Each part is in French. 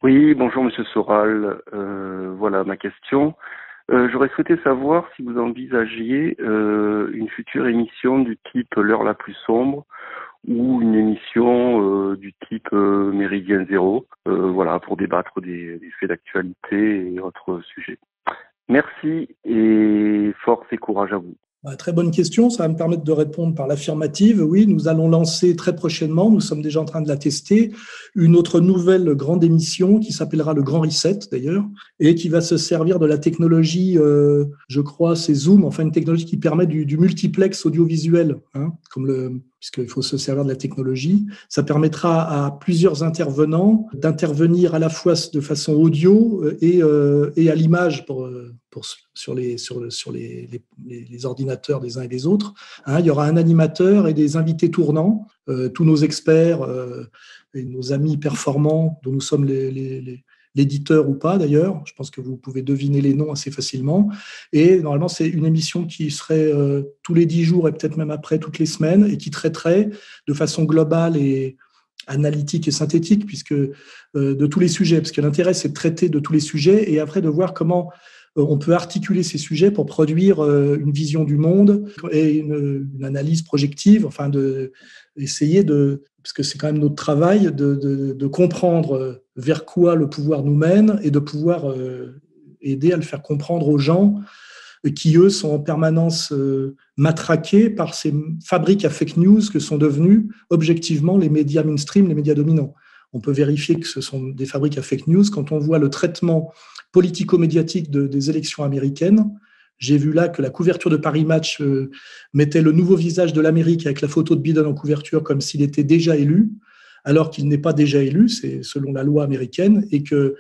Oui, bonjour Monsieur Soral. Voilà ma question. J'aurais souhaité savoir si vous envisagiez une future émission du type L'heure la plus sombre ou une émission du type Méridien Zéro, voilà, pour débattre des faits d'actualité et autres sujets. Merci et force et courage à vous. Très bonne question, ça va me permettre de répondre par l'affirmative. Oui, nous allons lancer très prochainement, nous sommes déjà en train de la tester, une autre nouvelle grande émission qui s'appellera le Grand Reset d'ailleurs, et qui va se servir de la technologie, je crois, c'est Zoom, enfin une technologie qui permet du multiplex audiovisuel, hein, puisqu'il faut se servir de la technologie. Ça permettra à plusieurs intervenants d'intervenir à la fois de façon audio et à l'image sur les ordinateurs des uns et des autres. Hein, il y aura un animateur et des invités tournants, tous nos experts et nos amis performants dont nous sommes l'éditeur ou pas d'ailleurs. Je pense que vous pouvez deviner les noms assez facilement. Et normalement, c'est une émission qui serait tous les 10 jours et peut-être même après toutes les semaines et qui traiterait de façon globale et analytique et synthétique puisque de tous les sujets. Parce que l'intérêt, c'est de traiter de tous les sujets et après de voir comment on peut articuler ces sujets pour produire une vision du monde et une analyse projective, enfin essayer parce que c'est quand même notre travail, de comprendre vers quoi le pouvoir nous mène et de pouvoir aider à le faire comprendre aux gens qui, eux, sont en permanence matraqués par ces fabriques à fake news que sont devenus objectivement les médias mainstream, les médias dominants. On peut vérifier que ce sont des fabriques à fake news quand on voit le traitement politico-médiatique des élections américaines. J'ai vu là que la couverture de Paris Match mettait le nouveau visage de l'Amérique avec la photo de Biden en couverture comme s'il était déjà élu, alors qu'il n'est pas déjà élu, c'est selon la loi américaine, et que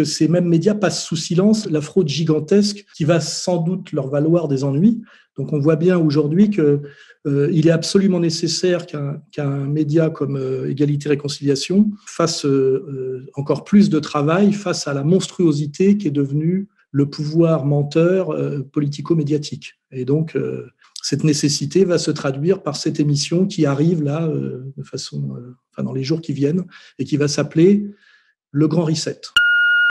ces mêmes médias passent sous silence la fraude gigantesque qui va sans doute leur valoir des ennuis. Donc on voit bien aujourd'hui qu'il est absolument nécessaire qu'un média comme Égalité Réconciliation fasse encore plus de travail face à la monstruosité qui est devenue le pouvoir menteur politico-médiatique. Et donc, cette nécessité va se traduire par cette émission qui arrive là, de façon, dans les jours qui viennent, et qui va s'appeler Le Grand Reset.